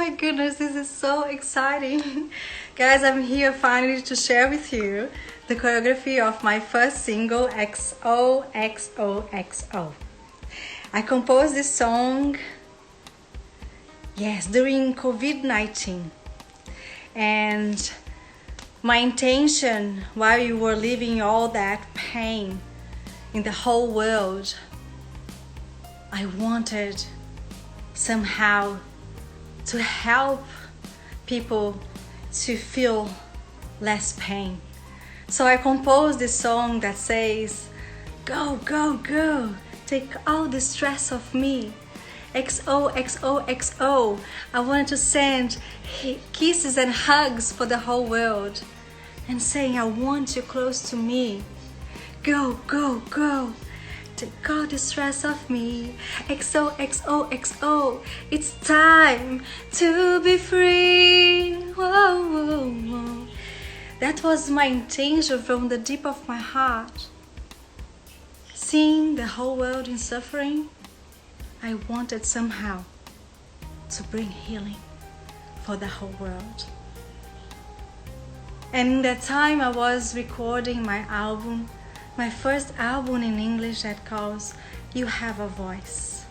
my goodness, this is so exciting. Guys, I'm here finally to share with you the choreography of my first single, XOXOXO. I composed this song, yes, during COVID-19. And my intention while you were living all that pain in the whole world, I wanted somehow to help people to feel less pain. So I composed this song that says, go, go, go, take all the stress off me. XOXOXO. I wanted to send kisses and hugs for the whole world and saying, I want you close to me. Go, go, go. Take all the stress off me. XOXOXO. It's time to be free. Whoa, whoa, whoa. That was my intention from the deep of my heart. Seeing the whole world in suffering, I wanted somehow to bring healing for the whole world. And in that time I was recording my album, my first album in English that calls You Have a Voice.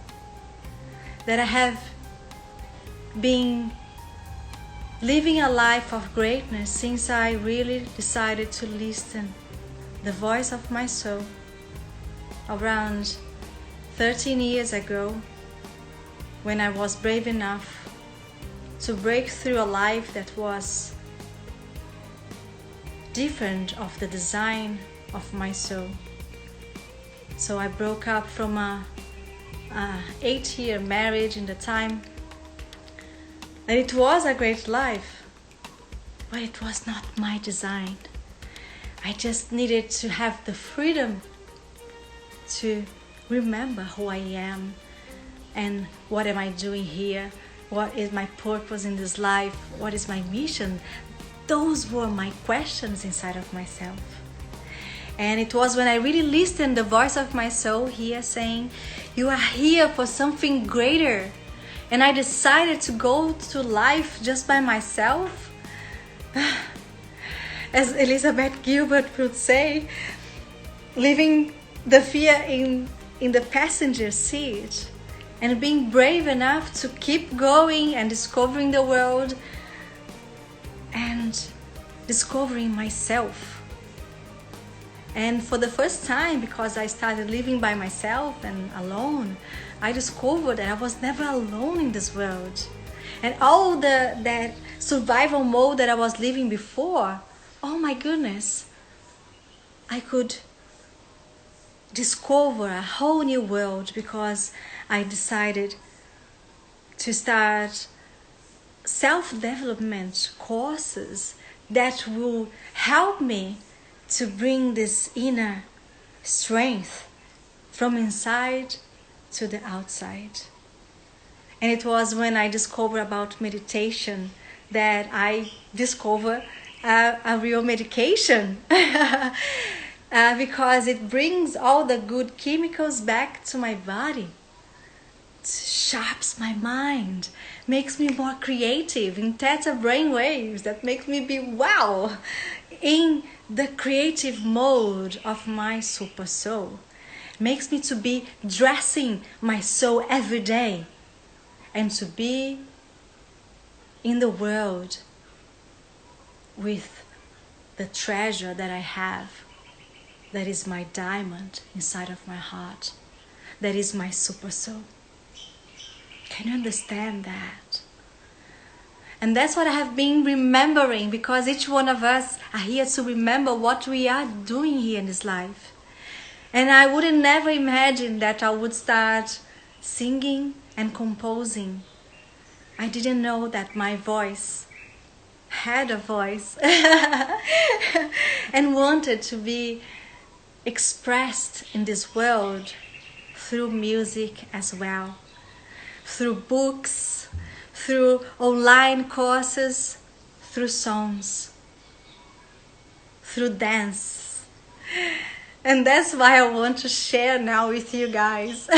That I have been living a life of greatness since I really decided to listen the voice of my soul around 13 years ago, when I was brave enough to break through a life that was different of the design of my soul. So I broke up from a 8-year marriage in the time, and it was a great life, but it was not my design. I just needed to have the freedom to remember who I am and what am I doing here, what is my purpose in this life, what is my mission. Those were my questions inside of myself. And it was when I really listened the voice of my soul here saying, you are here for something greater. And I decided to go to life just by myself. As Elizabeth Gilbert would say, leaving the fear in the passenger seat and being brave enough to keep going and discovering the world and discovering myself. And for the first time, because I started living by myself and alone, I discovered that I was never alone in this world. And all that survival mode that I was living before, oh my goodness, I could discover a whole new world because I decided to start self-development courses that will help me to bring this inner strength from inside to the outside. And it was when I discovered about meditation that I discovered a real medication. Because it brings all the good chemicals back to my body. It sharps my mind, makes me more creative in theta brain waves that makes me be wow in the creative mode of my super soul. Makes me to be dressing my soul every day and to be in the world with the treasure that I have. That is my diamond inside of my heart. That is my super soul. Can you understand that? And that's what I have been remembering, because each one of us are here to remember what we are doing here in this life. And I would never imagine that I would start singing and composing. I didn't know that my voice had a voice and wanted to be expressed in this world through music as well, through books, through online courses, through songs, through dance. And that's why I want to share now with you guys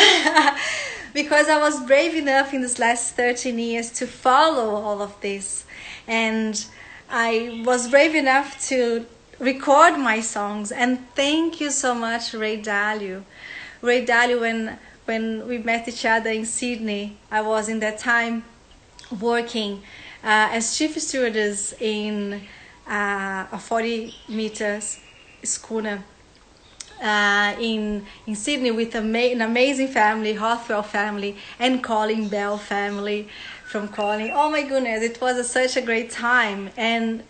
because I was brave enough in these last 13 years to follow all of this. And I was brave enough to record my songs. And thank you so much, Ray Dalio. Ray Dalio, when we met each other in Sydney, I was in that time working as chief stewardess in a 40 meters schooner in Sydney with an amazing family, Hothwell family, and Colin Bell family from Colin. Oh my goodness, it was such a great time. And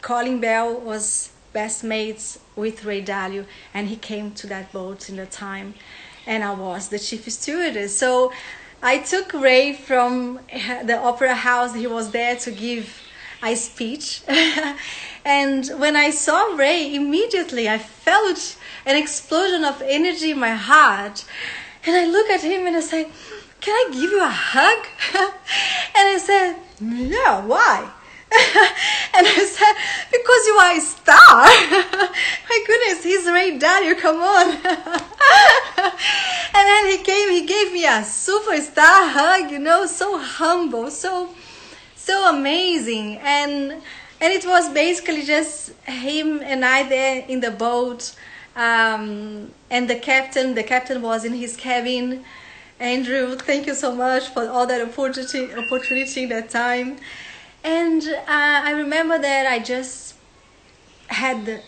Colin Bell was best mates with Ray Dalio, and he came to that boat in the time, and I was the chief stewardess. So I took Ray from the opera house. He was there to give a speech. And when I saw Ray, immediately I felt an explosion of energy in my heart. And I look at him and I say, "Can I give you a hug?" And I said, "Yeah, why?" And I said, "Because you are a star." My goodness, he's Ray Dalio, come on. And then he gave me a superstar hug, you know, so humble, so amazing. And it was basically just him and I there in the boat. And the captain was in his cabin. Andrew, thank you so much for all that opportunity in that time. And I remember that I just had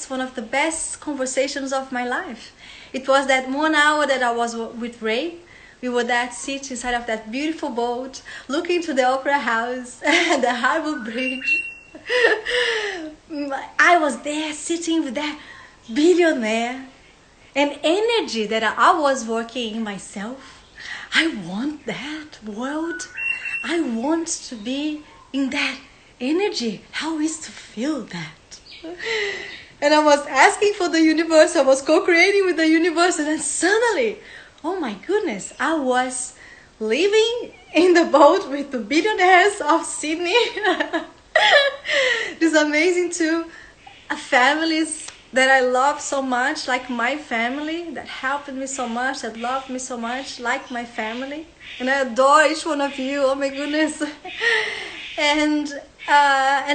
one of the best conversations of my life. It was that 1 hour that I was with Ray. We were there sit inside of that beautiful boat, looking to the opera house, the harbor bridge. I was there sitting with that billionaire, and energy that I was working in myself. I want that world. I want to be in that energy. How is to feel that? And I was asking for the universe. I was co-creating with the universe, and then suddenly, oh my goodness, I was living in the boat with the billionaires of Sydney. These amazing two families that I love so much, like my family, that helped me so much, that loved me so much, like my family. And I adore each one of you, oh my goodness. And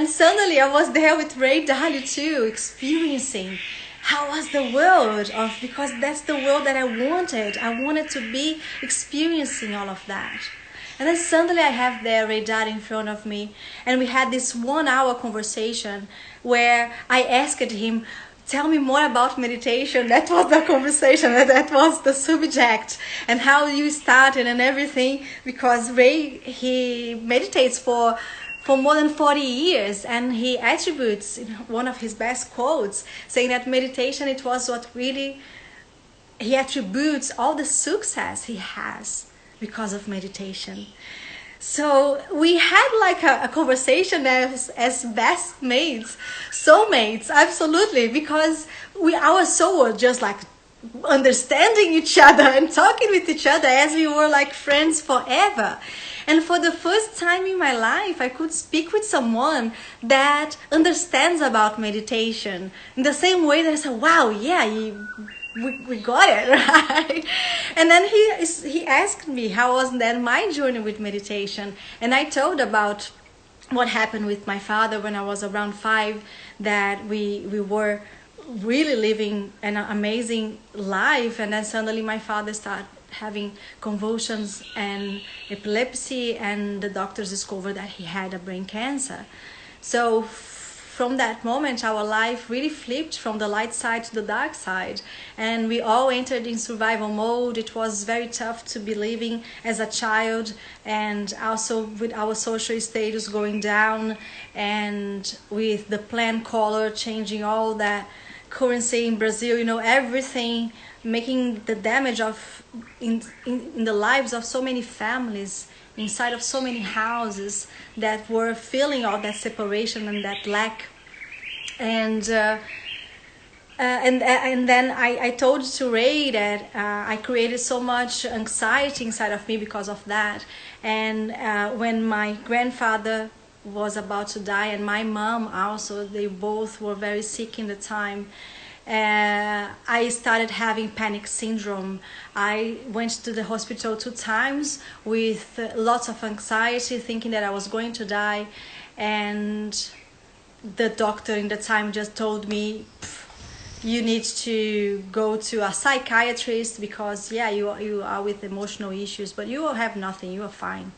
suddenly I was there with Ray Dalio too, experiencing how was the world of, because that's the world that I wanted. I wanted to be experiencing all of that. And then suddenly I have there Ray Dalio in front of me, and we had this 1 hour conversation where I asked him, "Tell me more about meditation." That was the conversation, that was the subject, and how you started and everything, because Ray, he meditates for more than 40 years, and he attributes one of his best quotes saying that meditation, it was what really, he attributes all the success he has because of meditation. So we had like a conversation as best mates, soulmates, absolutely, because our soul was just like understanding each other and talking with each other as we were like friends forever. And for the first time in my life, I could speak with someone that understands about meditation in the same way that I said, "Wow, yeah, we got it," right? And then he asked me how was then my journey with meditation, and I told about what happened with my father when I was around 5, that we were really living an amazing life, and then suddenly my father started having convulsions and epilepsy, and the doctors discovered that he had a brain cancer. So from that moment, our life really flipped from the light side to the dark side, and we all entered in survival mode. It was very tough to be living as a child, and also with our social status going down, and with the plan color changing, all that currency in Brazil, you know, everything making the damage of in the lives of so many families, inside of so many houses that were feeling all that separation and that lack. And then I told to Ray that I created so much anxiety inside of me because of that. And when my grandfather was about to die, and my mom also, they both were very sick in the time. I started having panic syndrome. I went to the hospital 2 times with lots of anxiety, thinking that I was going to die. And the doctor in the time just told me, you need to go to a psychiatrist because you are with emotional issues, but you will have nothing, you are fine.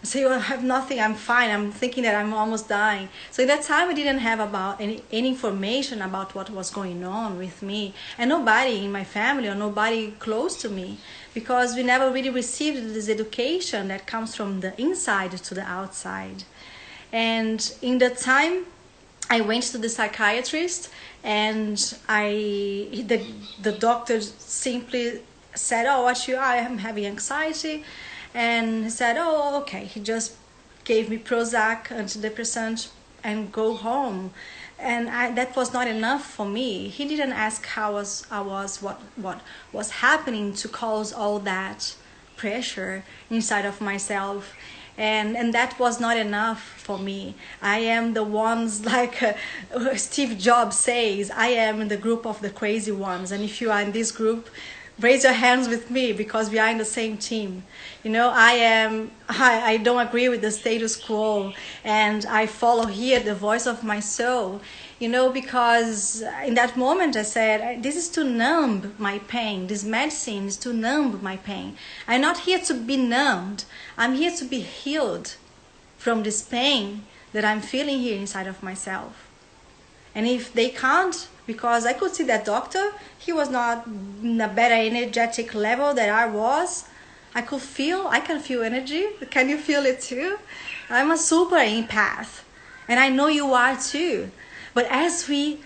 So you have nothing, I'm fine, I'm thinking that I'm almost dying. So at that time I didn't have about any information about what was going on with me, and nobody in my family or nobody close to me, because we never really received this education that comes from the inside to the outside. And in the time I went to the psychiatrist, and the doctor simply said, oh, I am having anxiety. And he said, oh, okay. He just gave me Prozac, antidepressant, and go home. And that was not enough for me. He didn't ask how I was, what was happening to cause all that pressure inside of myself. And that was not enough for me. I am the ones, like Steve Jobs says, I am in the group of the crazy ones. And if you are in this group, raise your hands with me, because we are in the same team. You know, I don't agree with the status quo, and I follow here the voice of my soul. You know, because in that moment I said, this is to numb my pain. This medicine is to numb my pain. I'm not here to be numbed. I'm here to be healed from this pain that I'm feeling here inside of myself. And if they can't, because I could see that doctor, he was not in a better energetic level that I was. I can feel energy. Can you feel it too? I'm a super empath, and I know you are too. But as we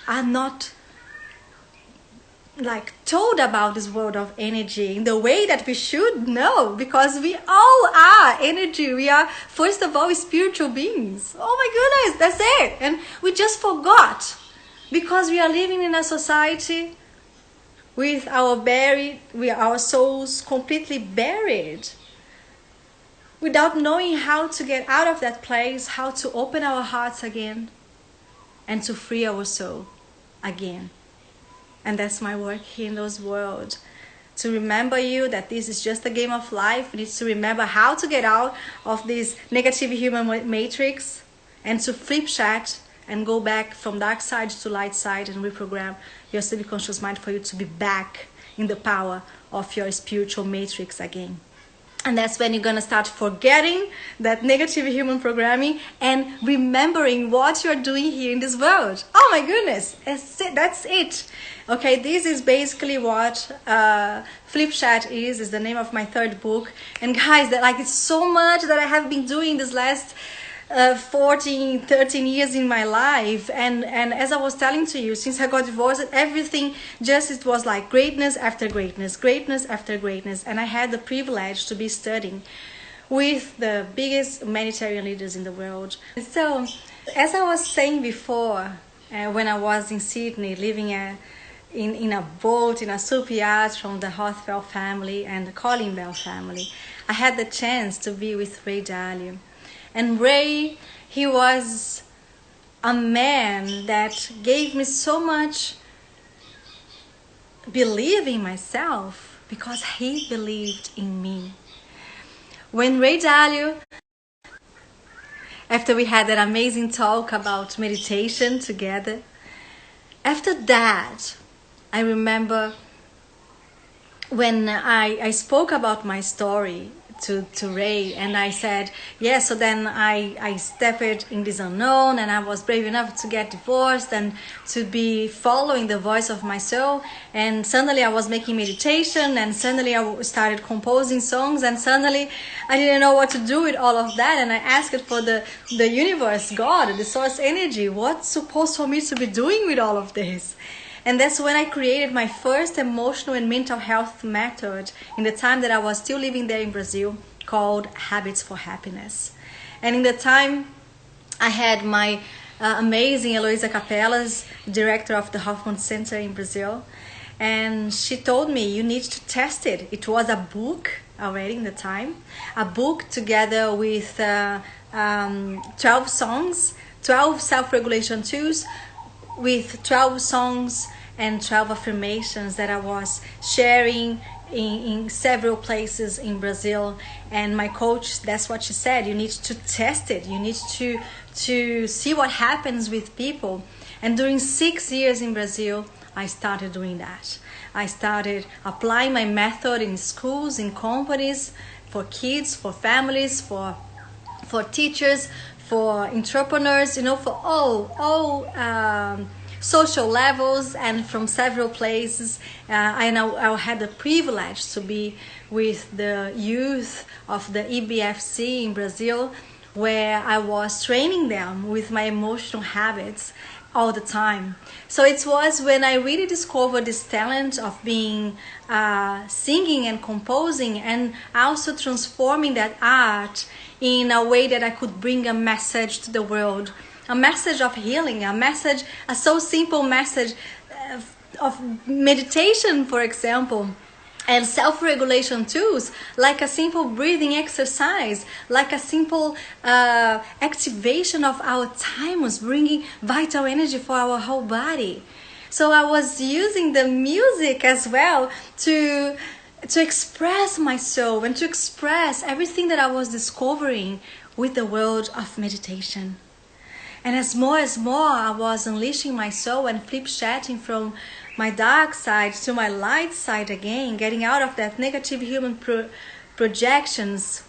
are not like told about this world of energy in the way that we should know, because we all are energy. We are, first of all, spiritual beings. Oh my goodness, that's it. And we just forgot, because we are living in a society with our souls completely buried, without knowing how to get out of that place, how to open our hearts again, and to free our soul again. And that's my work here in this world, to remember you that this is just a game of life. We need to remember how to get out of this negative human matrix, and to flip chat and go back from dark side to light side, and reprogram your subconscious mind for you to be back in the power of your spiritual matrix again. And that's when you're gonna start forgetting that negative human programming and remembering what you're doing here in this world. Oh my goodness, that's it. Okay, this is basically what Flip Chat is the name of my 3rd book. And guys, it's so much that I have been doing this last 13 years in my life, and as I was telling to you, since I got divorced, everything it was like greatness after greatness, greatness after greatness. And I had the privilege to be studying with the biggest humanitarian leaders in the world. So as I was saying before, when I was in Sydney, living in a boat, in a soup yacht from the Rothwell family and the Colin Bell family, I had the chance to be with Ray Dalio. And Ray, he was a man that gave me so much belief in myself, because he believed in me. When Ray Dalio, after we had that amazing talk about meditation together, after that, I remember when I spoke about my story to Ray, and I said, so then I stepped in this unknown, and I was brave enough to get divorced and to be following the voice of my soul. And suddenly I was making meditation, and suddenly I started composing songs, and suddenly I didn't know what to do with all of that. And I asked for the universe, God, the source energy, what's supposed for me to be doing with all of this? And that's when I created my first emotional and mental health method in the time that I was still living there in Brazil, called Habits for Happiness. And in the time, I had my amazing Heloisa Capelas, director of the Hoffman Center in Brazil. And she told me, you need to test it. It was a book already in the time, a book together with 12 songs, 12 self-regulation tools, with 12 songs and 12 affirmations that I was sharing in several places in Brazil. And my coach, that's what she said, you need to test it, you need to see what happens with people. And during 6 years in Brazil, I started doing that. I started applying my method in schools, in companies, for kids, for families, for teachers, for entrepreneurs, for all social levels and from several places. I had the privilege to be with the youth of the EBFC in Brazil, where I was training them with my emotional habits all the time. So it was when I really discovered this talent of being singing and composing, and also transforming that art in a way that I could bring a message to the world, a message of healing, a so simple message of meditation, for example, and self-regulation tools, like a simple breathing exercise, like a simple activation of our thymus, bringing vital energy for our whole body. So I was using the music as well to express my soul and to express everything that I was discovering with the world of meditation. And as more I was unleashing my soul and flip-chatting from my dark side to my light side again, getting out of that negative human projections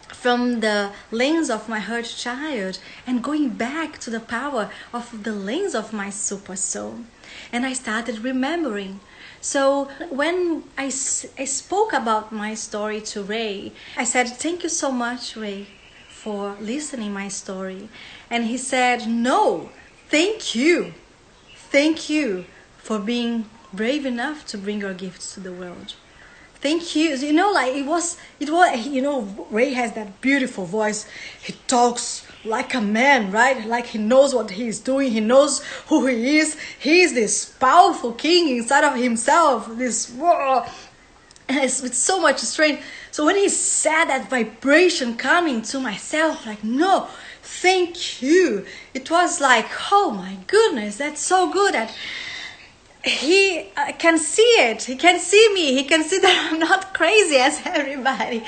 from the lens of my hurt child and going back to the power of the lens of my super soul. And I started remembering. So when I spoke about my story to Ray, I said, "Thank you so much, Ray, for listening my story." And he said, "No, thank you for being brave enough to bring your gifts to the world. Thank you." It was Ray has that beautiful voice. He talks like a man, right? Like he knows what he's doing. He knows who he is. He's this powerful king inside of himself. With so much strength. So when he said that vibration coming to myself, like, "No, thank you," it was like, oh my goodness, that's so good. That he can see it. He can see me. He can see that I'm not crazy as everybody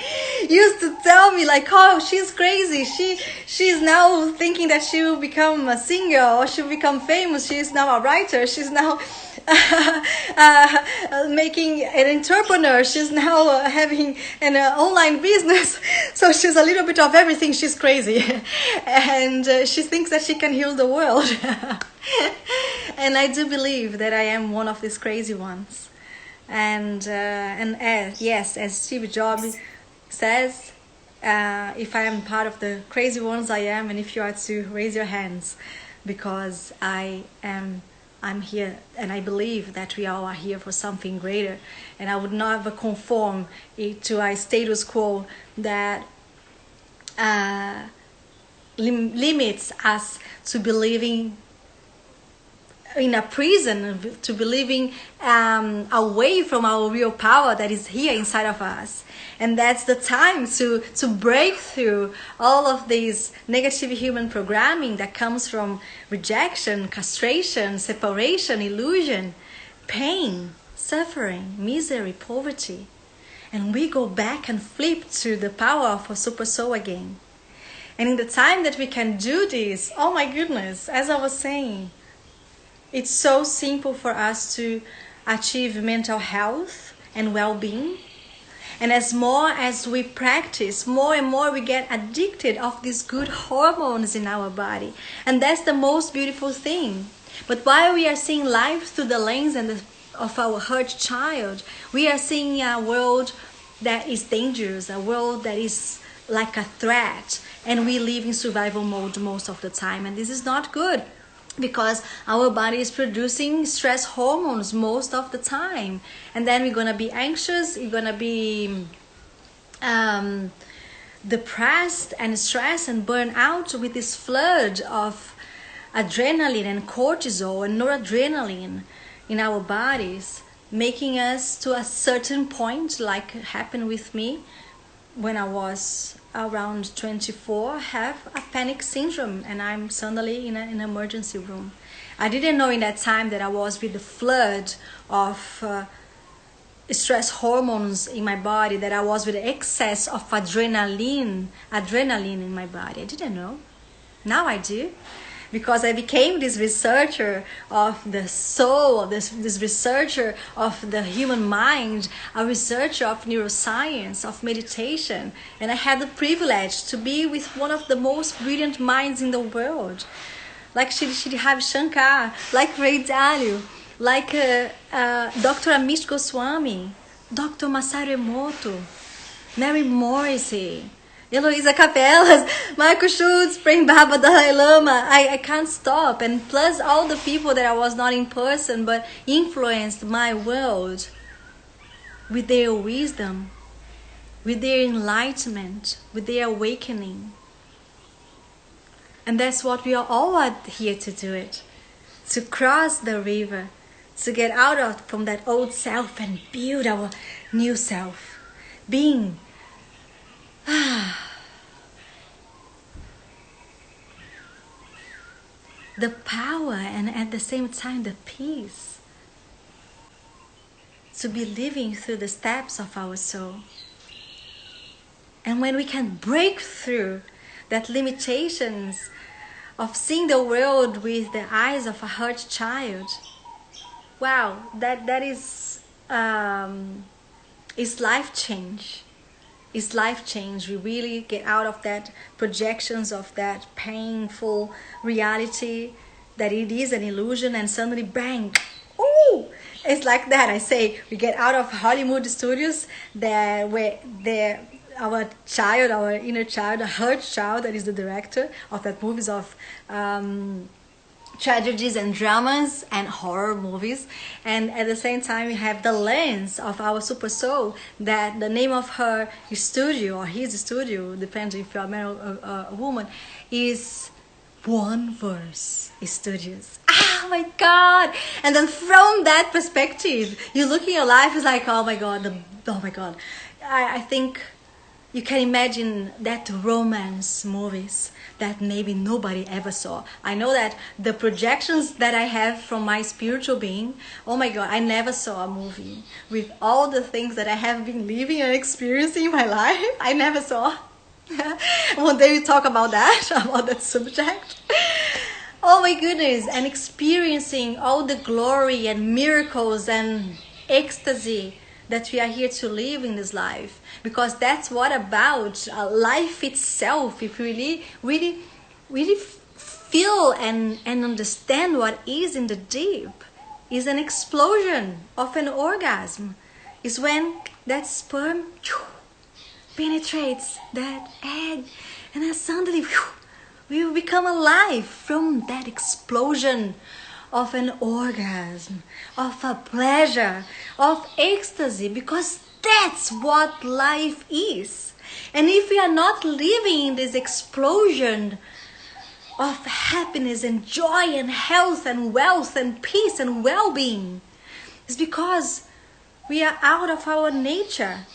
used to tell me, like, "Oh, she's crazy. She's now thinking that she will become a singer or she'll become famous. She's now a writer. She's now making an entrepreneur. She's now having an online business. So she's a little bit of everything. She's crazy." And she thinks that she can heal the world. And I do believe that I am one of these crazy ones. And yes, as Steve Jobs says, if I am part of the crazy ones, I am. And if you are too, raise your hands, because I'm here, and I believe that we all are here for something greater. And I would never conform to a status quo that limits us to believing in a prison, to believing away from our real power that is here inside of us. And that's the time to break through all of these negative human programming that comes from rejection, castration, separation, illusion, pain, suffering, misery, poverty. And we go back and flip to the power of our super soul again. And in the time that we can do this, oh my goodness, as I was saying, it's so simple for us to achieve mental health and well-being. And as more as we practice, more and more we get addicted of these good hormones in our body. And that's the most beautiful thing. But while we are seeing life through the lens of our hurt child, we are seeing a world that is dangerous, a world that is like a threat. And we live in survival mode most of the time. And this is not good, because our body is producing stress hormones most of the time. And then we're going to be anxious, we're going to be depressed and stressed and burn out with this flood of adrenaline and cortisol and noradrenaline in our bodies, making us to a certain point, like happened with me when I was around 24 have a panic syndrome, and I'm suddenly in an emergency room. I didn't know in that time that I was with the flood of stress hormones in my body, that I was with excess of adrenaline in my body. I didn't know. Now I do, because I became this researcher of the soul, this researcher of the human mind, a researcher of neuroscience, of meditation, and I had the privilege to be with one of the most brilliant minds in the world, like Shri Ravi Shankar, like Ray Dalio, like Dr. Amish Goswami, Dr. Masaru Emoto, Mary Morrissey, Eloisa Capelas, Michael Schultz, Prem Baba, Dalai Lama. I can't stop. And plus all the people that I was not in person but influenced my world with their wisdom, with their enlightenment, with their awakening. And that's what we are all here to do it. To cross the river, to get out from that old self and build our new self. Being the power and at the same time the peace. To be living through the steps of our soul. And when we can break through that limitations of seeing the world with the eyes of a hurt child, wow, that is life change. It's life change. We really get out of that projections of that painful reality that it is an illusion, and suddenly bang, ooh, it's like that. I say we get out of Hollywood studios that where our child, our inner child, a hurt child, that is the director of that movies of tragedies and dramas and horror movies, and at the same time we have the lens of our super soul, that the name of her studio or his studio, depends if you're a man or a woman, is One Verse Studios. Oh my God! And then from that perspective, you look in your life, it's like, oh my God, oh my God. I think you can imagine that romance movies that maybe nobody ever saw. I know that the projections that I have from my spiritual being, oh my God, I never saw a movie with all the things that I have been living and experiencing in my life. I never saw. One day we talk about that subject. Oh my goodness, and experiencing all the glory and miracles and ecstasy that we are here to live in this life, because that's what about life itself. If we really feel and understand what is in the deep, is an explosion of an orgasm. Is when that sperm penetrates that egg, and then suddenly we will become alive from that explosion of an orgasm, of a pleasure, of ecstasy, because that's what life is. And if we are not living in this explosion of happiness and joy and health and wealth and peace and well-being, it's because we are out of our nature.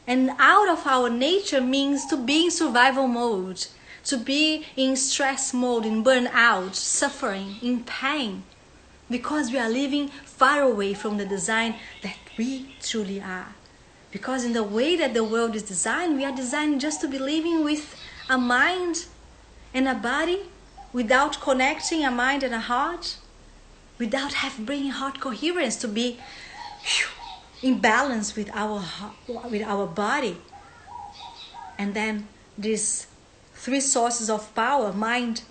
And out of our nature means to be in survival mode, to be in stress mode, in burnout, suffering, in pain. Because we are living far away from the design that we truly are. Because in the way that the world is designed, we are designed just to be living with a mind and a body, without connecting a mind and a heart, without bringing heart coherence, to be in balance with our body. And then these three sources of power, mind,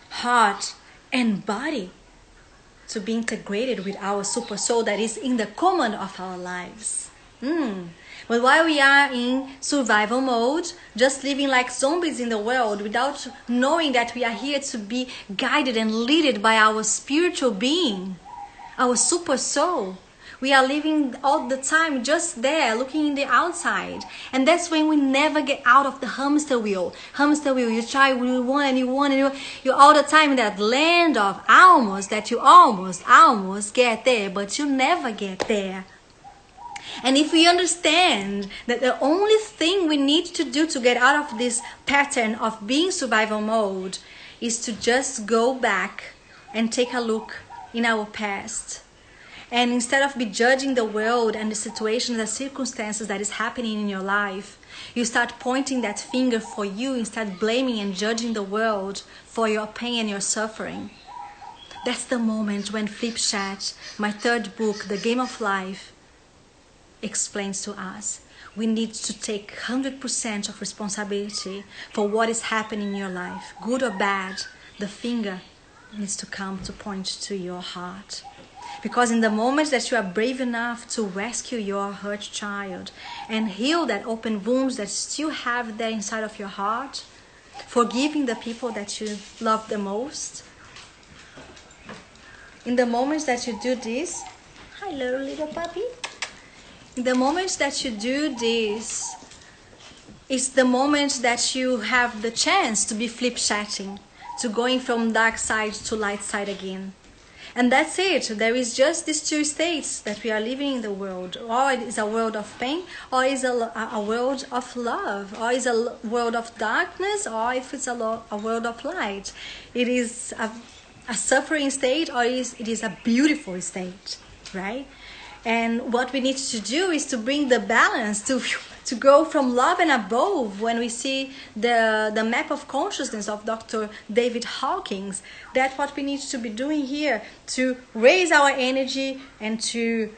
heart, and body, to be integrated with our super soul that is in the command of our lives. But while we are in survival mode, just living like zombies in the world, without knowing that we are here to be guided and led by our spiritual being, our super soul, we are living all the time just there, looking in the outside. And that's when we never get out of the hamster wheel. Hamster wheel, you try, you want, and you want, and you're all the time in that land of almost, that you almost get there, but you never get there. And if we understand that the only thing we need to do to get out of this pattern of being survival mode is to just go back and take a look in our past. And instead of be judging the world and the situations, the circumstances that is happening in your life, you start pointing that finger for you instead blaming and judging the world for your pain and your suffering. That's the moment when Flip Chat, my third book, The Game of Life, explains to us. We need to take 100% of responsibility for what is happening in your life. Good or bad, the finger needs to come to point to your heart. Because in the moment that you are brave enough to rescue your hurt child and heal that open wounds that still have there inside of your heart, forgiving the people that you love the most, in the moments that you do this, hello little puppy, in the moments that you do this, it's the moment that you have the chance to be flip chatting, to going from dark side to light side again. And that's it. There is just these two states that we are living in the world. Or it is a world of pain, or it is a world of love, or it is a world of darkness, or if it's a world of light. It is a suffering state, or it is a beautiful state, right? And what we need to do is to bring the balance, to go from love and above. When we see the map of consciousness of Dr. David Hawkins, that's what we need to be doing here, to raise our energy and to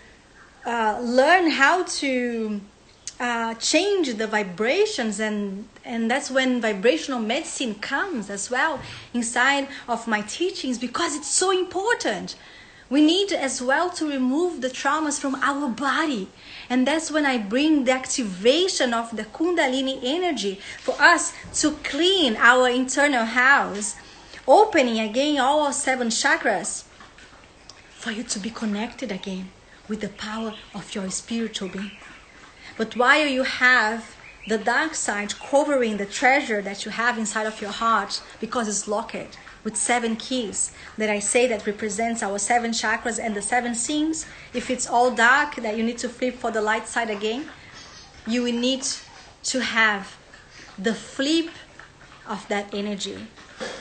learn how to change the vibrations, and that's when vibrational medicine comes as well inside of my teachings, because it's so important. We need as well to remove the traumas from our body. And that's when I bring the activation of the Kundalini energy for us to clean our internal house, opening again all our 7 chakras for you to be connected again with the power of your spiritual being. But while you have the dark side covering the treasure that you have inside of your heart, because it's locked with 7 keys that I say that represents our 7 chakras and the 7 scenes. If it's all dark, that you need to flip for the light side again, you will need to have the flip of that energy.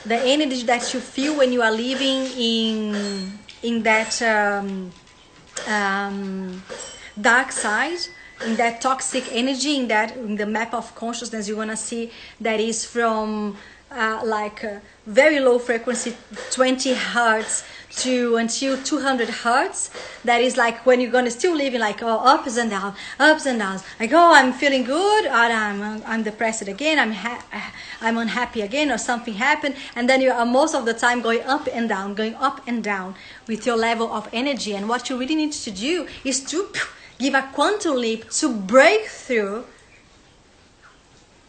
The energy that you feel when you are living in that dark side, in that toxic energy, in the map of consciousness, you're gonna see that is from very low frequency, 20 hertz to until 200 hertz. That is like when you're gonna still live in ups and downs, like, oh, I'm feeling good, or I'm depressed again, I'm unhappy again, or something happened, and then you are most of the time going up and down with your level of energy. And what you really need to do is to give a quantum leap to break through,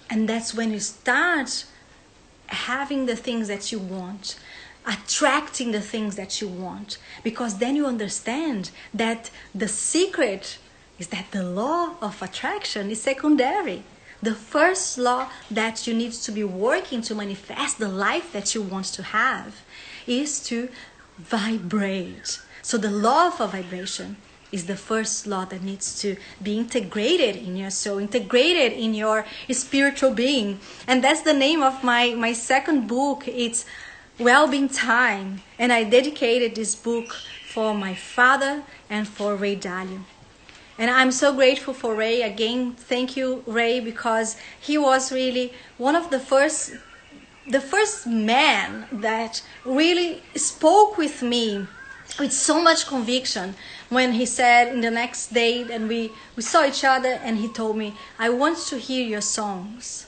and that's when you start having the things that you want, attracting the things that you want, because then you understand that the secret is that the law of attraction is secondary. The first law that you need to be working to manifest the life that you want to have is to vibrate. So the law of a vibration is the first law that needs to be integrated in your soul, integrated in your spiritual being. And that's the name of my second book. It's Wellbeing Time. And I dedicated this book for my father and for Ray Dalio. And I'm so grateful for Ray. Again, thank you, Ray, because he was really one of the first man that really spoke with me with so much conviction, when he said in the next day, and we saw each other, and he told me, I want to hear your songs.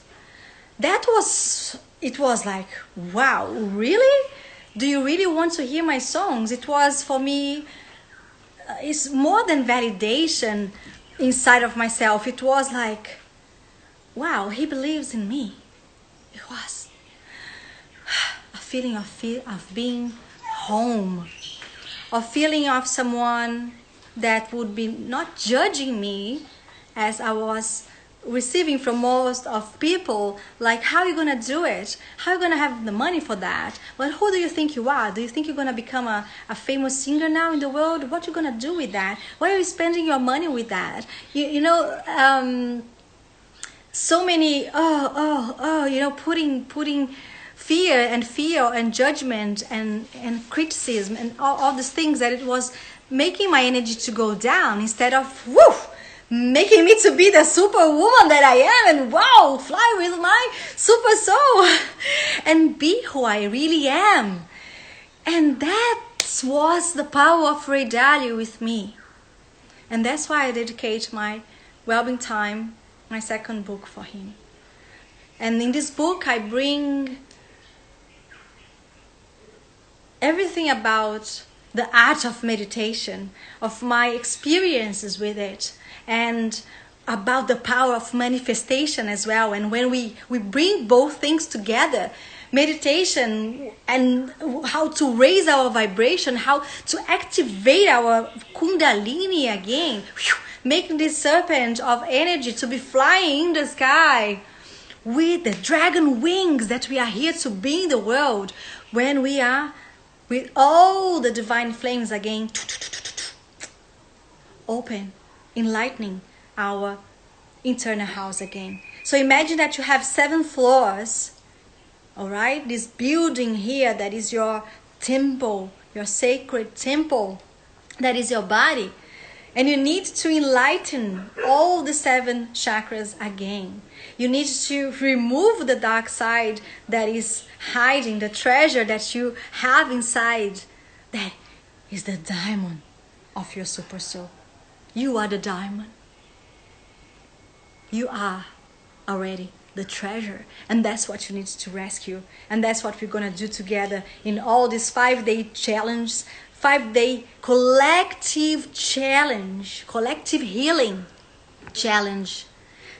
It was like, wow, really? Do you really want to hear my songs? It was, for me, it's more than validation inside of myself. It was like, wow, he believes in me. It was a feeling of being home, a feeling of someone that would be not judging me as I was receiving from most of people, like, how are you gonna do it? How are you gonna have the money for that? But who do you think you are? Do you think you're gonna become a famous singer now in the world? What are you gonna do with that? Why are you spending your money with that? So many putting fear and judgment and criticism and all these things, that it was making my energy to go down instead of making me to be the superwoman that I am, and fly with my super soul and be who I really am. And that was the power of Ray Dalio with me. And that's why I dedicate my well-being time, my second book, for him. And in this book I bring everything about the art of meditation, of my experiences with it, and about the power of manifestation as well. And when we bring both things together, meditation and how to raise our vibration, how to activate our kundalini again, making this serpent of energy to be flying in the sky with the dragon wings that we are here to be in the world, when we are with all the divine flames again open, enlightening our internal house again. So imagine that you have 7 floors, all right? This building here, that is your temple, your sacred temple, that is your body. And you need to enlighten all the 7 chakras again. You need to remove the dark side that is hiding, the treasure that you have inside. That is the diamond of your super soul. You are the diamond. You are already the treasure. And that's what you need to rescue. And that's what we're going to do together in all these 5-day challenges, 5-day collective challenge, collective healing challenge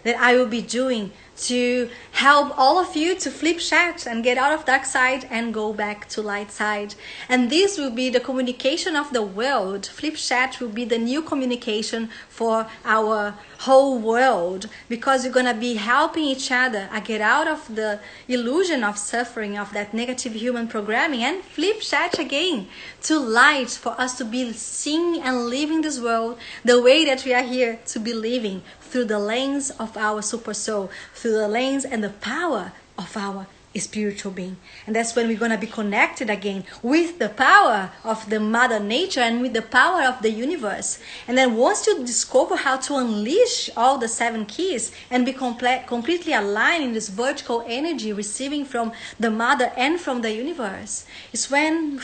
that I will be doing to help all of you to flip chat and get out of dark side and go back to light side. And this will be the communication of the world. Flip chat will be the new communication for our whole world, because you're going to be helping each other get out of the illusion of suffering, of that negative human programming, and flip chat again to light, for us to be seeing and living this world the way that we are here to be living, through the lens of our super soul, through the lens and the power of our spiritual being. And that's when we're going to be connected again with the power of the mother nature and with the power of the universe. And then once you discover how to unleash all the 7 keys and be completely aligned in this vertical energy, receiving from the mother and from the universe, it's when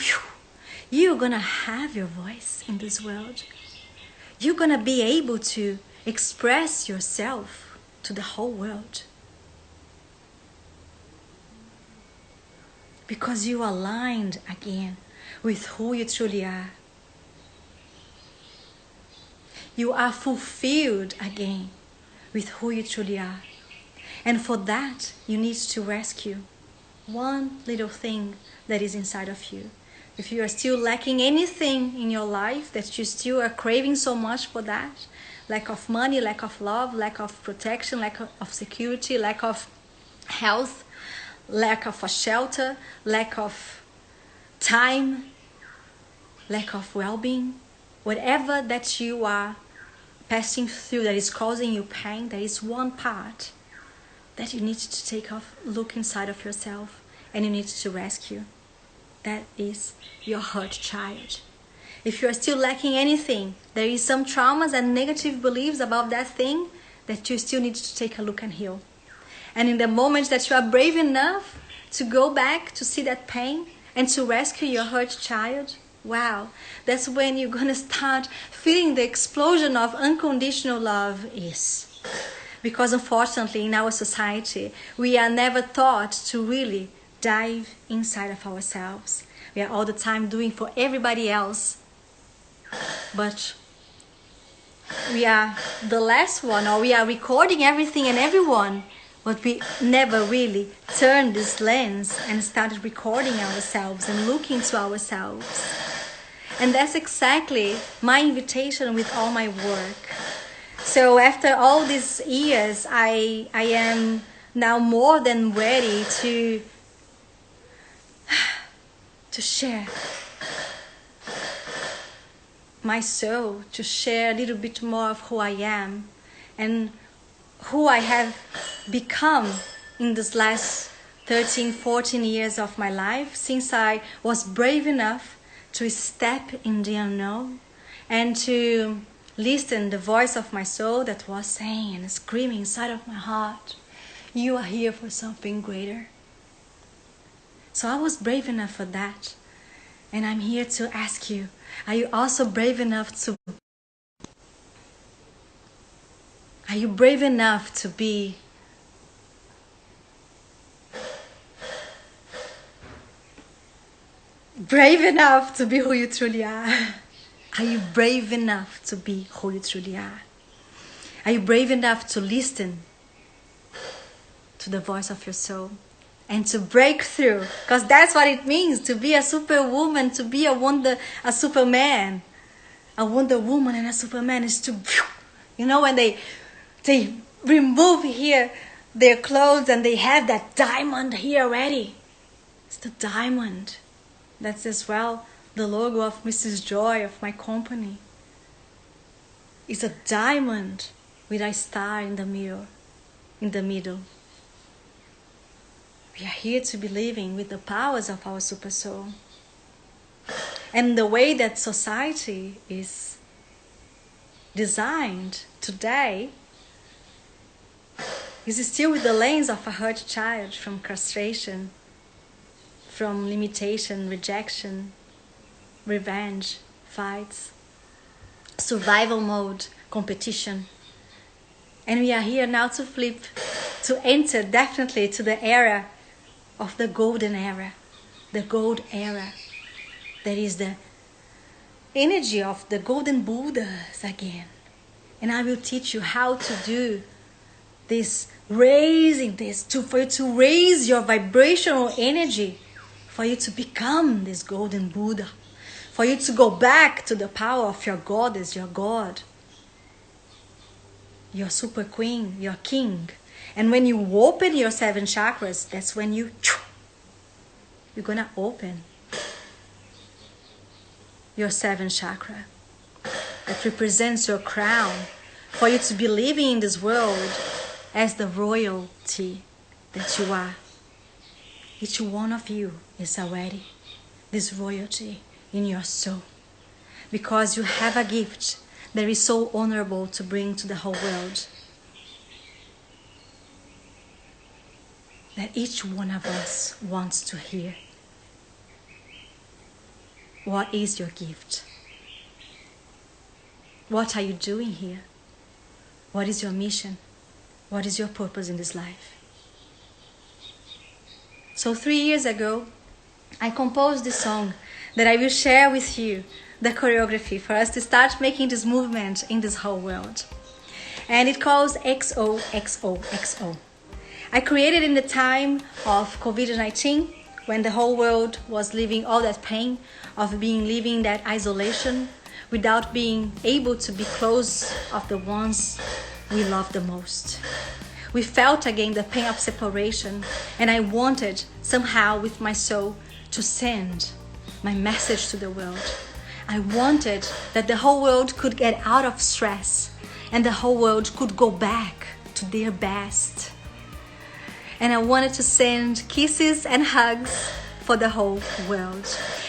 you're going to have your voice in this world. You're going to be able to express yourself to the whole world, because you are aligned again with who you truly are. You are fulfilled again with who you truly are. And for that, you need to rescue one little thing that is inside of you. If you are still lacking anything in your life, that you still are craving so much for that, lack of money, lack of love, lack of protection, lack of security, lack of health, lack of a shelter, lack of time, lack of well-being, whatever that you are passing through that is causing you pain, there is one part that you need to take off, look inside of yourself, and you need to rescue. That is your hurt child. If you are still lacking anything, there is some traumas and negative beliefs about that thing that you still need to take a look and heal. And in the moment that you are brave enough to go back to see that pain and to rescue your hurt child, wow, that's when you're going to start feeling the explosion of unconditional love is. Because unfortunately in our society, we are never taught to really dive inside of ourselves. We are all the time doing for everybody else. But we are the last one, or we are recording everything and everyone, but we never really turned this lens and started recording ourselves and looking to ourselves. And that's exactly my invitation with all my work, So after all these years, I am now more than ready to share my soul, to share a little bit more of who I am and who I have become in this last 13, 14 years of my life, since I was brave enough to step in the unknown and to listen the voice of my soul that was saying and screaming inside of my heart, you are here for something greater. So I was brave enough for that. And I'm here to ask you, are you also brave enough to be brave enough to be who you truly are? Are you brave enough to be who you truly are? Are you brave enough to listen to the voice of your soul and to break through? Because that's what it means to be a superwoman, to be a superman. A Wonder Woman and a Superman is to, you know, when they remove here their clothes and they have that diamond here already. It's the diamond. That's as well the logo of Mrs. Joy, of my company. It's a diamond with a star in the middle. We are here to be living with the powers of our super soul. And the way that society is designed today is still with the lens of a hurt child, from castration, from limitation, rejection, revenge, fights, survival mode, competition. And we are here now to flip, to enter definitely to the era of the golden era, the gold era. That is the energy of the golden Buddhas again. And I will teach you how to do this, raising this, for you to raise your vibrational energy, for you to become this golden Buddha, for you to go back to the power of your goddess, your God, your super queen, your king. And when you open your 7 chakras, that's when you're gonna open your 7th chakra that represents your crown, for you to be living in this world as the royalty that you are. Each one of you is already this royalty in your soul, because you have a gift that is so honorable to bring to the whole world, that each one of us wants to hear. What is your gift? What are you doing here? What is your mission? What is your purpose in this life? So 3 years ago, I composed this song that I will share with you, the choreography, for us to start making this movement in this whole world. And it calls XOXOXO. I created in the time of COVID-19, when the whole world was living all that pain of living that isolation, without being able to be close of the ones we love the most. We felt again the pain of separation, and I wanted somehow with my soul to send my message to the world. I wanted that the whole world could get out of stress and the whole world could go back to their best. And I wanted to send kisses and hugs for the whole world.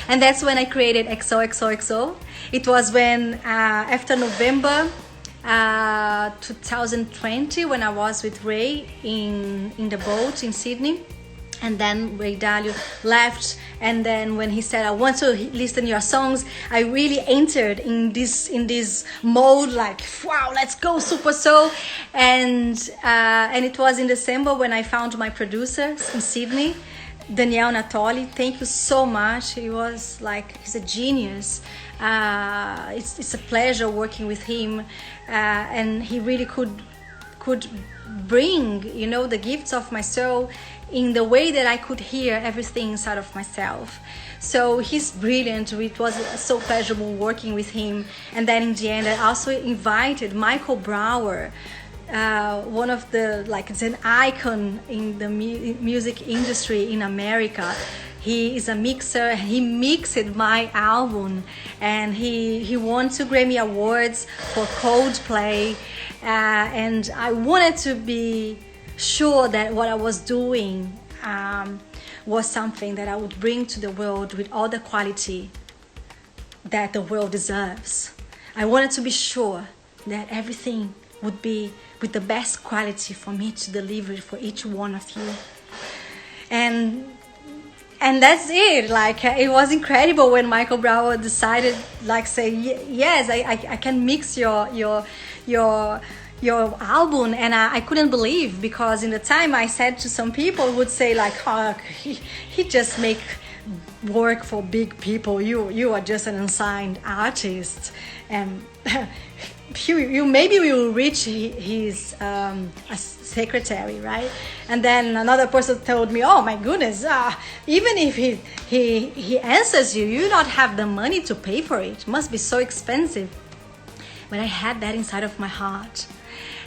And that's when I created XOXOXO. It was when, after November 2020, when I was with Ray in the boat in Sydney. And then Ray Dalio left, and then when he said, I want to listen to your songs, I really entered in this mode, like, wow, let's go, super soul. And it was in December when I found my producer in Sydney, Daniel Natoli. Thank you so much. He was like, he's a genius. It's a pleasure working with him, and he really could bring, the gifts of my soul in the way that I could hear everything inside of myself. So he's brilliant. It was so pleasurable working with him. And then in the end, I also invited Michael Brower, one of the, like, it's an icon in the music industry in America. He is a mixer. He mixed my album, and he won 2 Grammy Awards for Coldplay. And I wanted to be sure that what I was doing was something that I would bring to the world with all the quality that the world deserves. I wanted to be sure that everything would be with the best quality for me to deliver for each one of you. And that's it. Like, it was incredible when Michael Brower decided, like, say, yes, I can mix your album. And I couldn't believe, because in the time I said to some people who would say, like, oh, he just make work for big people. You are just an unsigned artist, and you maybe will reach his secretary, right? And then another person told me, oh my goodness, even if he answers you, you don't have the money to pay for it. It must be so expensive. But I had that inside of my heart.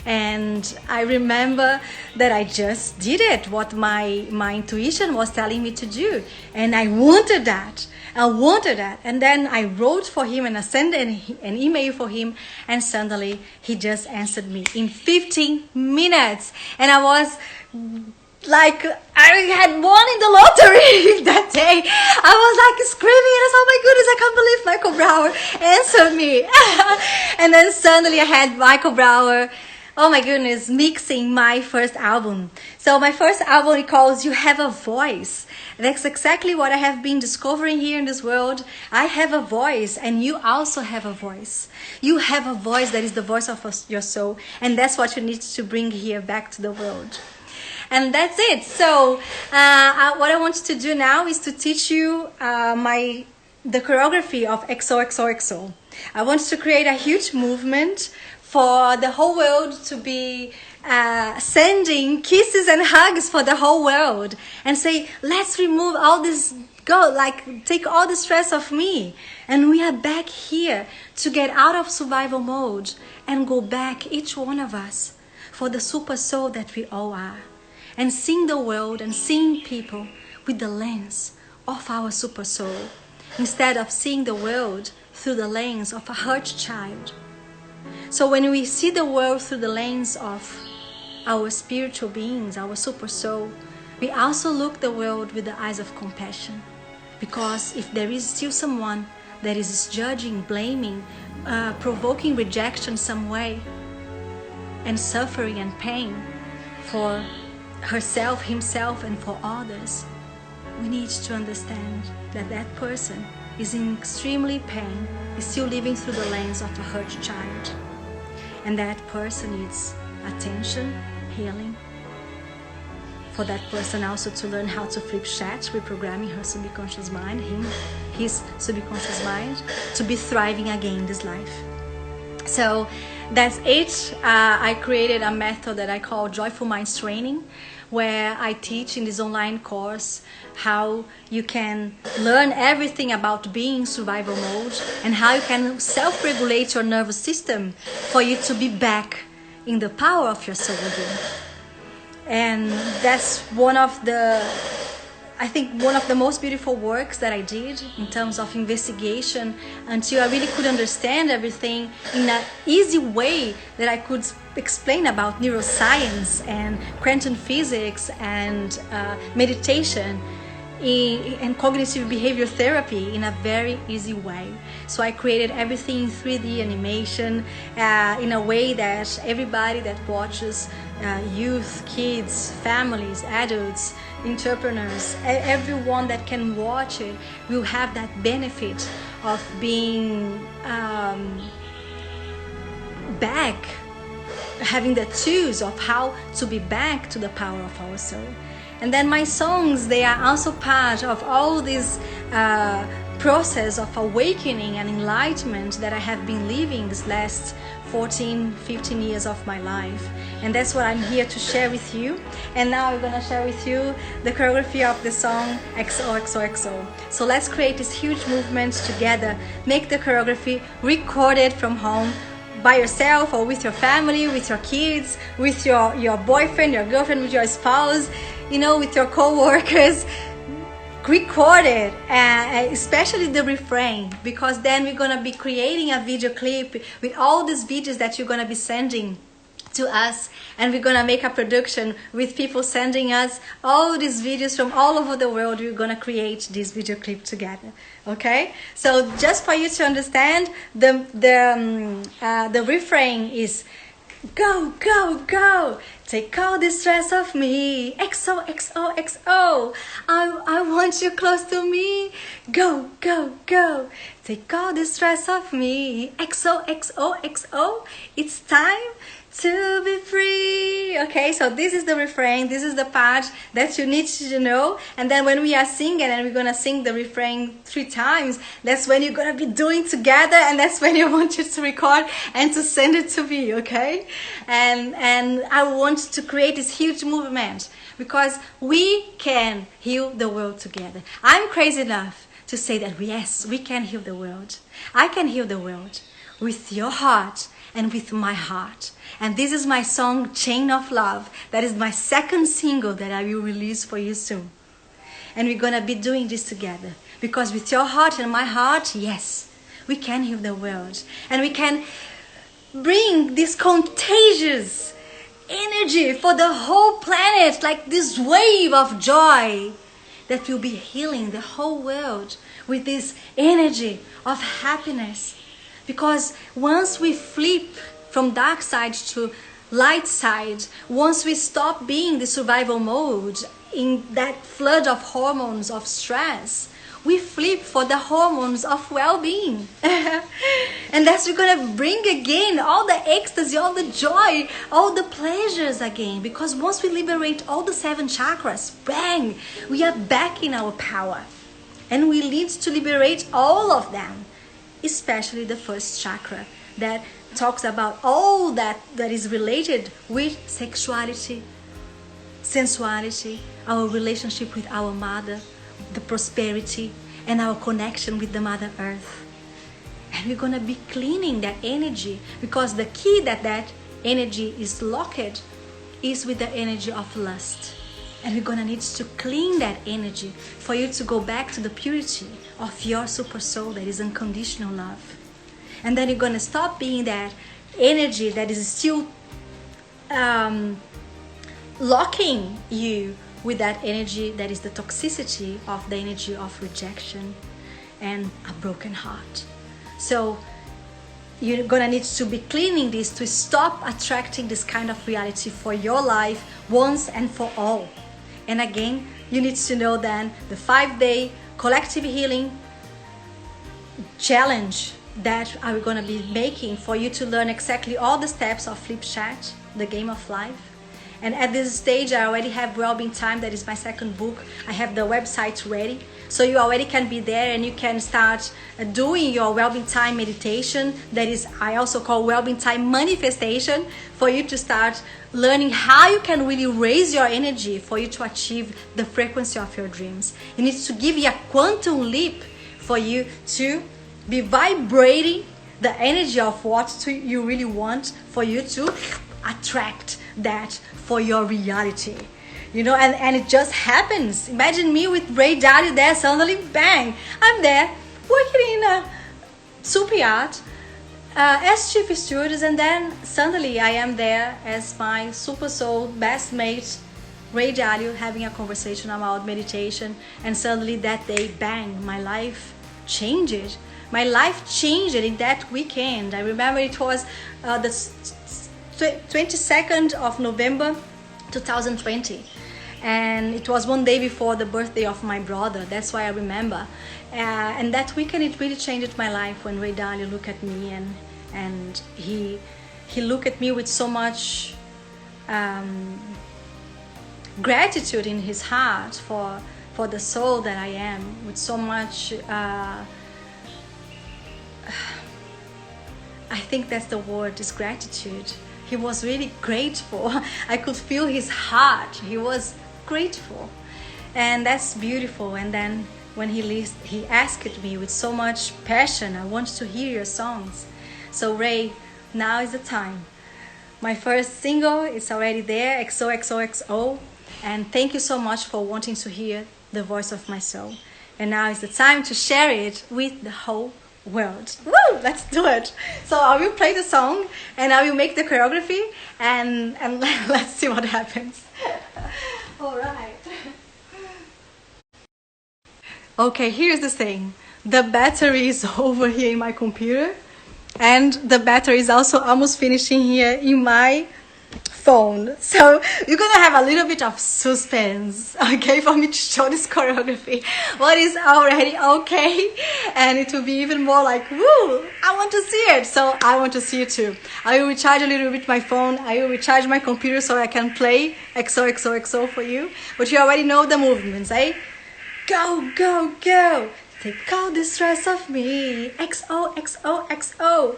And I remember that I just did it, what my intuition was telling me to do. And I wanted that. And then I wrote for him, and I sent an email for him, and suddenly he just answered me in 15 minutes. And I was like, I had won in the lottery that day. I was like screaming, and I said, oh my goodness, I can't believe Michael Brower answered me. And then suddenly I had Michael Brower, oh my goodness, mixing my first album. So my first album, it calls You Have a Voice. That's exactly what I have been discovering here in this world. I have a voice, and you also have a voice. You have a voice that is the voice of your soul, and that's what you need to bring here back to the world. And that's it. So what I want to do now is to teach you the choreography of XOXOXO. I want to create a huge movement for the whole world to be sending kisses and hugs for the whole world, and say, let's remove all this, take all the stress of me. And we are back here to get out of survival mode and go back, each one of us, for the super soul that we all are, and seeing the world and seeing people with the lens of our super soul, instead of seeing the world through the lens of a hurt child. So when we see the world through the lens of our spiritual beings, our super soul, we also look the world with the eyes of compassion. Because if there is still someone that is judging, blaming, provoking rejection some way, and suffering and pain for herself, himself, and for others, we need to understand that that person is in extremely pain, is still living through the lens of a hurt child. And that person needs attention, healing. For that person also to learn how to flip chat, reprogramming her subconscious mind, his subconscious mind, to be thriving again in this life. So that's it. I created a method that I call Joyful Minds Training, where I teach in this online course how you can learn everything about being in survival mode, and how you can self-regulate your nervous system for you to be back in the power of your soul again. And that's one of the most beautiful works that I did in terms of investigation, until I really could understand everything in an easy way that I could explain about neuroscience and quantum physics and meditation and cognitive behavior therapy in a very easy way. So I created everything in 3D animation in a way that everybody that watches, youth, kids, families, adults, entrepreneurs, everyone that can watch it will have that benefit of being back, having the tools of how to be back to the power of our soul. And then my songs, they are also part of all this process of awakening and enlightenment that I have been living this last 14, 15 years of my life. And that's what I'm here to share with you. And now I'm gonna share with you the choreography of the song XOXOXO. So let's create this huge movement together. Make the choreography, record it from home by yourself or with your family, with your kids, with your boyfriend, your girlfriend, with your spouse, you know, with your co-workers. Record it, especially the refrain, because then we're gonna be creating a video clip with all these videos that you're gonna be sending to us, and we're gonna make a production with people sending us all these videos from all over the world. We're gonna create this video clip together. Okay, so just for you to understand, the refrain is go, go, go. Take all the stress off me. XOXOXO. I want you close to me. Go, go, go. Take all the stress off me. XOXOXO. It's time to be free. Okay, so this is the refrain. This is the part that you need to know. And then when we are singing, and we're gonna sing the refrain 3 times, that's when you're gonna be doing together, and that's when I want you to record and to send it to me. Okay, and I want to create this huge movement because we can heal the world together. I'm crazy enough to say that yes, we can heal the world. I can heal the world with your heart and with my heart. And this is my song, Chain of Love. That is my 2nd single that I will release for you soon. And we're gonna be doing this together. Because with your heart and my heart, yes, we can heal the world. And we can bring this contagious energy for the whole planet, like this wave of joy that will be healing the whole world with this energy of happiness. Because once we flip from dark side to light side, once we stop being the survival mode in that flood of hormones of stress, we flip for the hormones of well-being. And that's we're gonna bring again all the ecstasy, all the joy, all the pleasures again. Because once we liberate all the 7 chakras, bang, we are back in our power. And we need to liberate all of them, especially the 1st chakra that talks about all that is related with sexuality, sensuality, our relationship with our mother, the prosperity, and our connection with the Mother Earth. And we're gonna be cleaning that energy, because the key that energy is locked is with the energy of lust. And we're gonna need to clean that energy for you to go back to the purity of your super soul that is unconditional love. And then you're gonna stop being that energy that is still locking you with that energy that is the toxicity of the energy of rejection and a broken heart. So you're gonna need to be cleaning this to stop attracting this kind of reality for your life once and for all. And again, you need to know then the 5-day collective healing challenge that I'm gonna be making for you to learn exactly all the steps of Flip Chat, the game of life. And at this stage, I already have Wellbeing Time, that is my 2nd book. I have the website ready. So you already can be there and you can start doing your Wellbeing Time meditation. That is, I also call Wellbeing Time manifestation, for you to start learning how you can really raise your energy for you to achieve the frequency of your dreams. You need to give you a quantum leap for you to be vibrating the energy of what you really want, for you to attract that for your reality. You know, and it just happens. Imagine me with Ray Dalio there, suddenly bang, I'm there working in a super yacht as chief stewardess, and then suddenly I am there as my super soul best mate Ray Dalio, having a conversation about meditation. And suddenly that day, bang, my life changed. My life changed in that weekend. I remember it was the 22nd of November 2020, and it was one day before the birthday of my brother. That's why I remember. And that weekend, it really changed my life when Ray Dalio looked at me, and he looked at me with so much gratitude in his heart for the soul that I am, with so much I think that's the word, is gratitude. He was really grateful. I could feel his heart. He was grateful. And that's beautiful. And then when he asked me with so much passion, I want to hear your songs. So Ray, now is the time. My first single is already there, XOXOXO. And thank you so much for wanting to hear the voice of my soul. And now is the time to share it with the whole world. Woo! Let's do it. So I will play the song and I will make the choreography and let's see what happens. All right. Okay, here's the thing. The battery is over here in my computer and the battery is also almost finishing here in my phone. So you're gonna have a little bit of suspense, okay, for me to show this choreography. What is already okay, and it will be even more like, woo, I want to see it. So I want to see it too. I will recharge a little bit my phone. I will recharge my computer so I can play XOXOXO for you. But you already know the movements, eh? Go, go, go. Take all the stress off me. XOXOXO.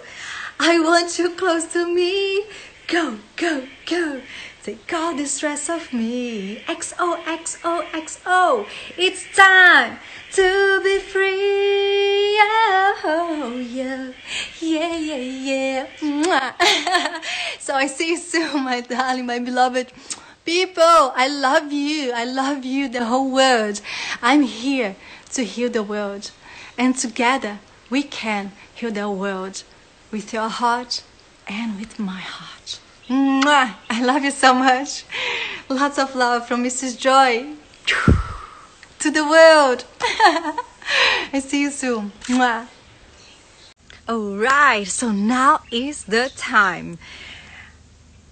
I want you close to me. Go, go, go. Take all the stress off me. XOXOXO. It's time to be free. Oh, yeah. Yeah, yeah, yeah. Mwah. So I see you soon, my darling, my beloved people. I love you. I love you, the whole world. I'm here to heal the world. And together we can heal the world with your heart and with my heart. Mwah! I love you so much. Lots of love from Mrs. Joy to the world. I see you soon. Mwah! Alright, so now is the time.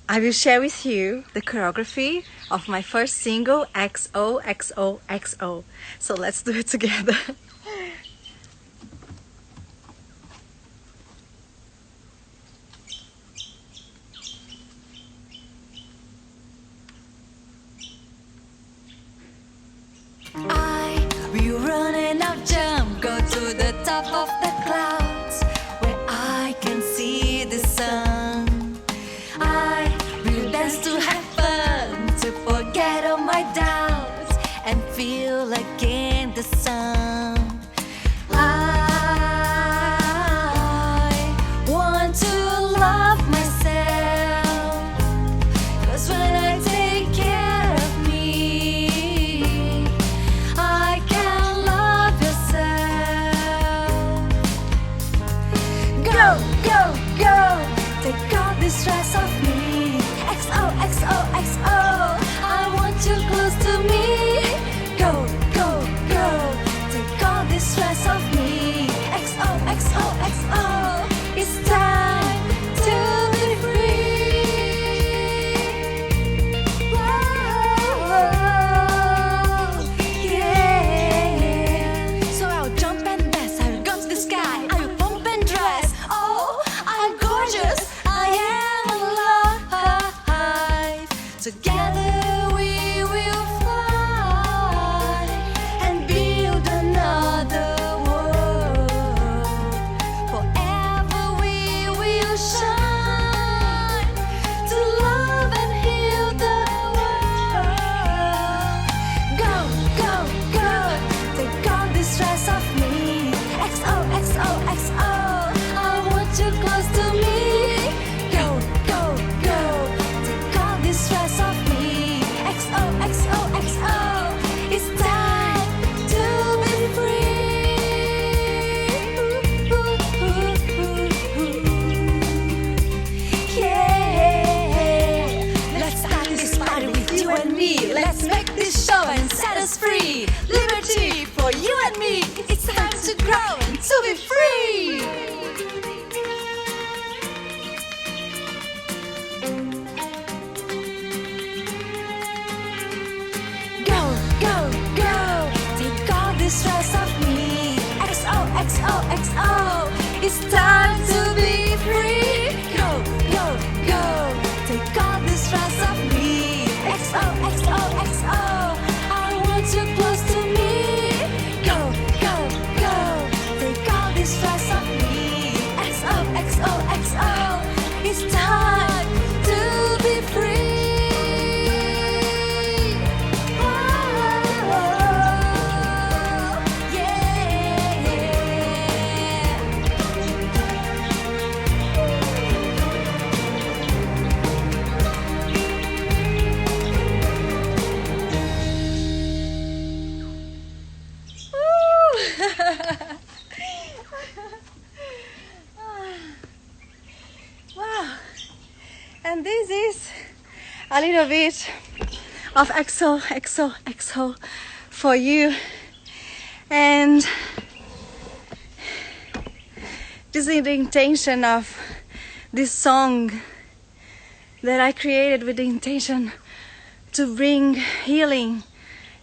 I will share with you the choreography of my first single, XOXOXO. So let's do it together. I will run and I'll jump, go to the top of the clouds where I can see the sun. I will dance to have fun, to forget all my doubts and feel again the sun. I want to love myself, 'cause when I take care of me, I can love yourself. Go, go, go, take all the stress off me. XOXOXO, I want you close to me. Go, go, go, take all the stress off me. XOXOXO, it's time to be free. Whoa, yeah. So I'll jump and dance, I'll go to the sky, I'll pump and dress. Oh, I'm gorgeous, I am alive. Together we will fly and build another world. Forever we will shine to love and heal the world. Go, go, go, take all the stress off me. XOXOXO, I want you close to me. Go, go, go, take all the stress off me. XOXOXO, it's time to be free. Yeah, let's start this party with you and me. Let's make this show and set us free. Liberty for you and me. It's time to grow and to be free. Go, go, go, take all the stress off me. XOXOXO, it's time to be free. Go, go, go, take all the stress off me. XOXOXO, I want you close to me. Go, go, go, take all the stress off me. XOXOXO, a little bit of XOXOXO for you. And this is the intention of this song that I created, with the intention to bring healing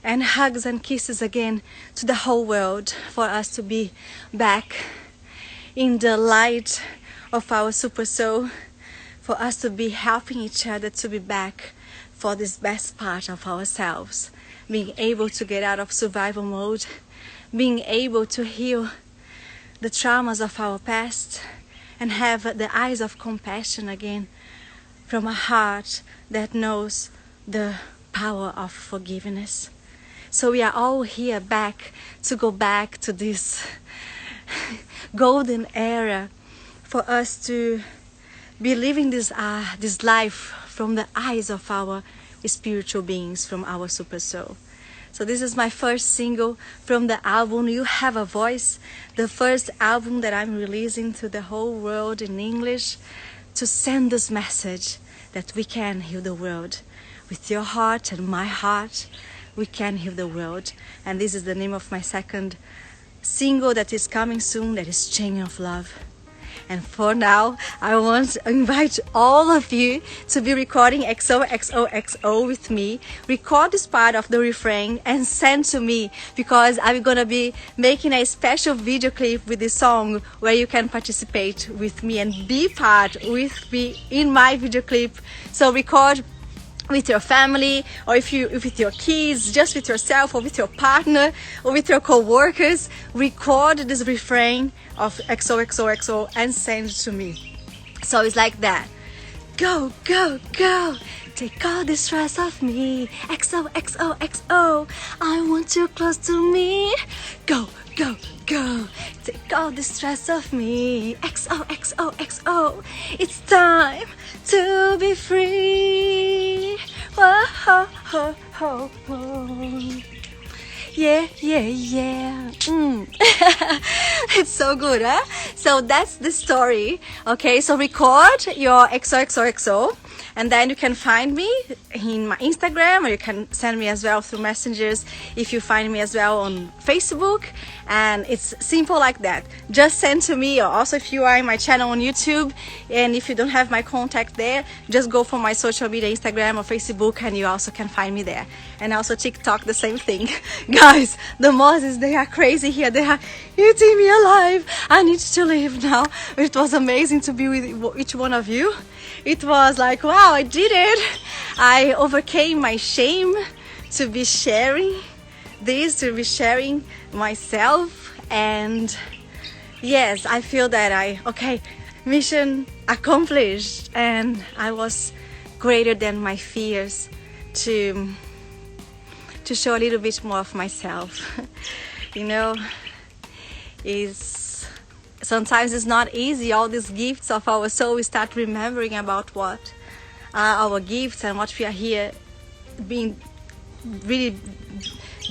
and hugs and kisses again to the whole world, for us to be back in the light of our super soul, for us to be helping each other to be back for this best part of ourselves, being able to get out of survival mode, being able to heal the traumas of our past, and have the eyes of compassion again, from a heart that knows the power of forgiveness. So we are all here back to go back to this golden era, for us to be living this life from the eyes of our spiritual beings, from our super soul. So this is my first single from the album You Have a Voice, the first album that I'm releasing to the whole world in English, to send this message that we can heal the world. With your heart and my heart, we can heal the world. And this is the name of my second single that is coming soon, that is Chain of Love. And for now, I want to invite all of you to be recording XOXOXO with me. Record this part of the refrain and send to me, because I'm gonna be making a special video clip with this song where you can participate with me and be part with me in my video clip. So record with your family, or if with your kids, just with yourself, or with your partner, or with your co-workers. Record this refrain of XOXOXO and send it to me. So it's like that. Go, go, go. Take all the stress off me. XOXOXO. I want you close to me. Go, go, go. Take all the stress off me. XOXOXO. It's time to be free. Whoa, ho, ho, ho, ho. Yeah, yeah, yeah. It's so good, huh? So that's the story. Okay, so record your XOXOXO, and then you can find me in my Instagram, or you can send me as well through messengers if you find me as well on Facebook. And it's simple like that. Just send to me, or also if you are in my channel on YouTube, and if you don't have my contact there, just go for my social media, Instagram or Facebook, and you also can find me there. And also TikTok, the same thing. Guys, the Moses, they are crazy here. They are eating me alive. I need to leave now. It was amazing to be with each one of you. It was like, wow, I did it. I overcame my shame to be sharing this, to be sharing myself. And yes, I feel that mission accomplished, and I was greater than my fears to show a little bit more of myself. You know, sometimes it's not easy. All these gifts of our soul, we start remembering about what are our gifts and what we are here being really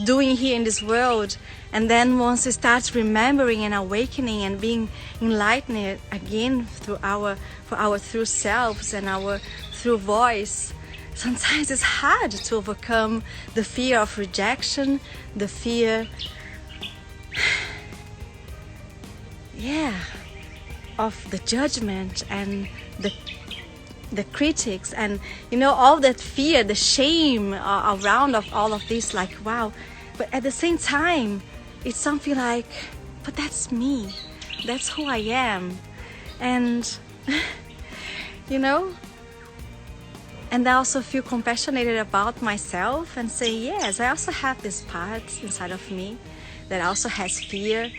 doing here in this world. And then once we start remembering and awakening and being enlightened again through our true selves and our true voice, sometimes it's hard to overcome the fear of rejection, the fear of the judgment and the critics, and all that fear, the shame around of all of this, like, wow. But at the same time, it's something like, but that's me, that's who I am. And and I also feel compassionate about myself and say, yes, I also have this part inside of me that also has fear,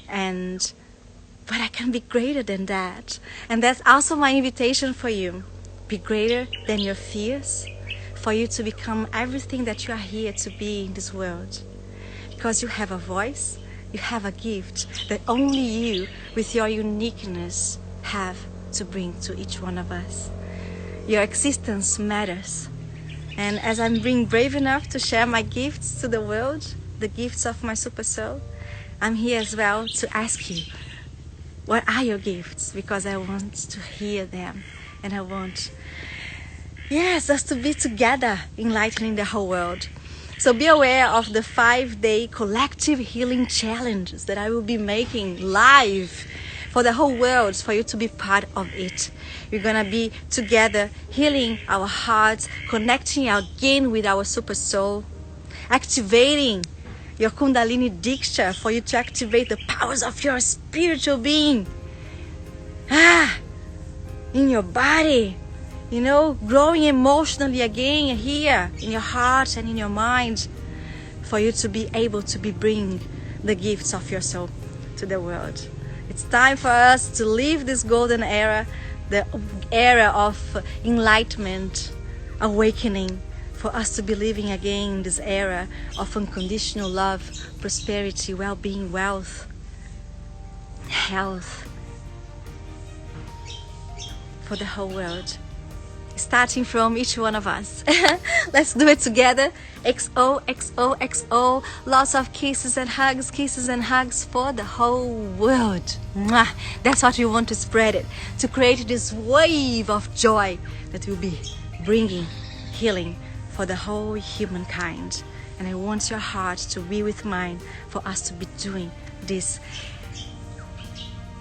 but I can be greater than that. And that's also my invitation for you. Be greater than your fears, for you to become everything that you are here to be in this world. Because you have a voice, you have a gift that only you, with your uniqueness, have to bring to each one of us. Your existence matters. And as I'm being brave enough to share my gifts to the world, the gifts of my super soul, I'm here as well to ask you, what are your gifts? Because I want to hear them, and I want Yes, just to be together, enlightening the whole world. So be aware of the 5-day collective healing challenges that I will be making live for the whole world, for you to be part of it. We're gonna be together healing our hearts, connecting again with our super soul, activating your Kundalini Diksha for you to activate the powers of your spiritual being. In your body, growing emotionally again here in your heart and in your mind, for you to be able to be bringing the gifts of your soul to the world. It's time for us to leave this golden era, the era of enlightenment, awakening, for us to be living again in this era of unconditional love, prosperity, well-being, wealth, health, for the whole world, starting from each one of us. Let's do it together. XOXOXO. Lots of kisses and hugs for the whole world. Mwah. That's what we want to spread it, to create this wave of joy that will be bringing healing for the whole humankind. And I want your heart to be with mine for us to be doing this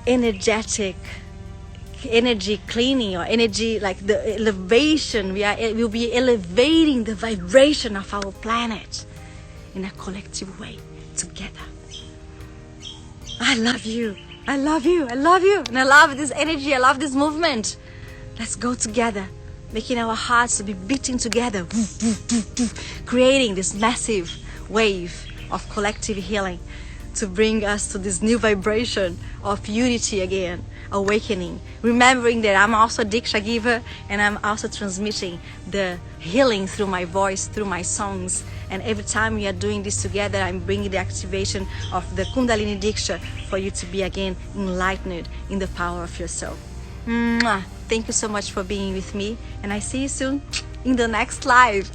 energy cleaning, or energy like the elevation. We'll be elevating the vibration of our planet in a collective way together. I love you. I love you. I love you. And I love this energy. I love this movement. Let's go together, making our hearts to be beating together, creating this massive wave of collective healing to bring us to this new vibration of unity again, awakening, remembering that I'm also a Diksha giver, and I'm also transmitting the healing through my voice, through my songs. And every time we are doing this together, I'm bringing the activation of the Kundalini Diksha for you to be again enlightened in the power of your soul. Mwah. Thank you so much for being with me, and I see you soon in the next live.